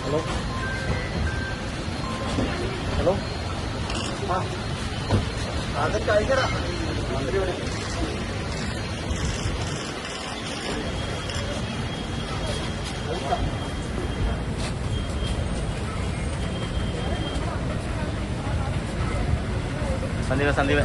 Hello hello അതൊക്കെ അയക്കടാ സന്ദീപ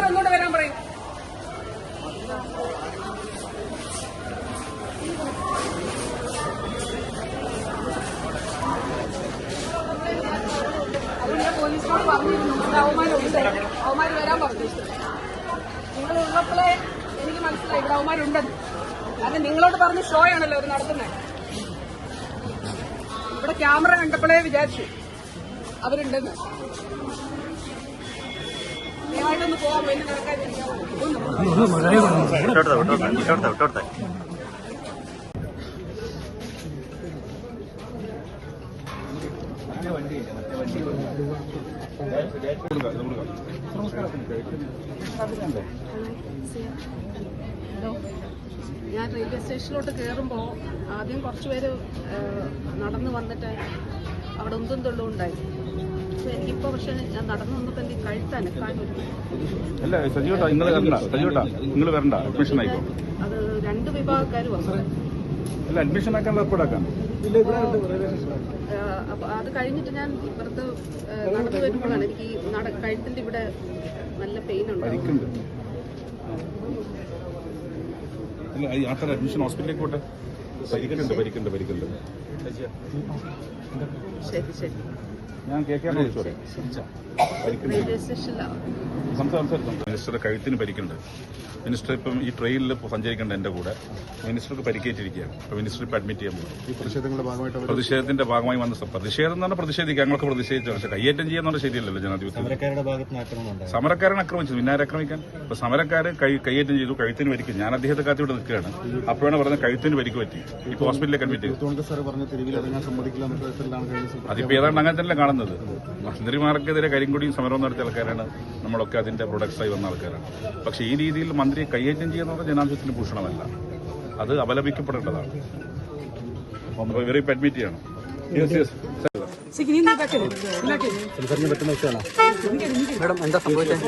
ഒന്നുകൂടെ വരാൻ പറയും. അതുകൊണ്ട് പോലീസിനോട് പറഞ്ഞിരുന്നു അവന്മാർ വരാൻ പറഞ്ഞു. നിങ്ങൾ ഉള്ളപ്പോഴേ എനിക്ക് മനസ്സിലായി ഇവിടെ അവന്മാരുണ്ടെന്ന്. കാരണം നിങ്ങളോട് പറഞ്ഞ് ഷോ ആണല്ലോ അവർ നടത്തുന്നത്. ഇവിടെ ക്യാമറ കണ്ടപ്പോഴേ വിചാരിച്ചു അവരുണ്ടെന്ന്. ദയവായിട്ടൊന്ന് പോകാൻ വേണ്ടി നടക്കാതിരിക്കാൻ. ഞാൻ റെയിൽവേ സ്റ്റേഷനിലോട്ട് കയറുമ്പോൾ ആദ്യം കുറച്ചുപേര് നടന്നു വന്നിട്ട് അവിടെ ഒന്നും തൊള്ളും ഉണ്ടായി. എനിക്കിപ്പോ പക്ഷെ ഞാൻ നടന്നു വന്നപ്പോ എനിക്ക് കഴുത്താനക്കാനും അത് രണ്ട് വിഭാഗക്കാർ വന്നത്. അപ്പൊ അത് കഴിഞ്ഞിട്ട് ഞാൻ ഇപ്പുറത്ത് നടന്നു വരുമ്പോഴാണ് എനിക്ക് കഴുത്തിന്റെ ഇവിടെ നല്ല പെയിൻ ഉണ്ട്. അഡ്മിഷൻ ഹോസ്പിറ്റലിലേക്ക് പോട്ടെ. പരിക്കുണ്ട്. ശരി ശരി. ഞാൻ മിനിസ്റ്ററുടെ കഴുത്തിന് പരിക്കുണ്ട്. മിനിസ്റ്റർ ഇപ്പം ഈ ട്രെയിനിൽ സഞ്ചരിക്കേണ്ട എന്റെ കൂടെ മിനിസ്റ്റർക്ക് പരിക്കേറ്റിരിക്കുകയാണ്. അപ്പൊ മിനിസ്റ്റർ ഇപ്പം അഡ്മിറ്റ് ചെയ്യാൻ പോകും. പ്രതിഷേധത്തിന്റെ ഭാഗമായി വന്ന പ്രതിഷേധം എന്ന് പറഞ്ഞാൽ പ്രതിഷേധിക്കുക. ഞങ്ങളൊക്കെ പ്രതിഷേധിച്ചു. പക്ഷെ കയ്യേറ്റം ചെയ്യാന്ന് ശരിയല്ലല്ലോ ജനാധിപത്യം. സമരക്കാരൻ ആക്രമിച്ചു. പിന്നാരെ ആക്രമിക്കാൻ? ഇപ്പൊ സമരക്കാര് കയ്യേറ്റം ചെയ്തു. കഴുത്തിന് പരിക്കും. ഞാൻ അദ്ദേഹത്തെ കാത്തിവിടെ നിൽക്കുകയാണ്. അപ്പോഴാണ് പറഞ്ഞത് കഴുത്തിന് പരിക്ക് പറ്റി. ഇപ്പൊ ഹോസ്പിറ്റലിലേക്ക് അഡ്മിറ്റ് ചെയ്തു. അതിപ്പോ ഏതാണ്ട് അങ്ങനെ തന്നെ കാണുന്നത്. മന്ത്രിമാർക്കെതിരെ കരിങ്കൊടിയും സമരവും നടത്തിയ ആൾക്കാരാണ് നമ്മളൊക്കെ അതിന്റെ പ്രൊഡക്ട്സായി വന്ന ആൾക്കാരാണ്. പക്ഷെ ഈ രീതിയിൽ മന്ത്രിയെ കയ്യേറ്റം ചെയ്യുന്നത് ജനാധിപത്യത്തിന് ഭൂഷണമല്ല. അത് അപലപിക്കപ്പെടേണ്ടതാണ്. ഇവരെ ഇപ്പൊ അഡ്മിറ്റ് ചെയ്യണം. നീ ബാക്കിൽ സംസാരിക്കാൻ പറ്റുന്ന വ്യക്തിയാണോ? എനിക്ക് മാഡം എന്താ സംഭവിച്ചത്?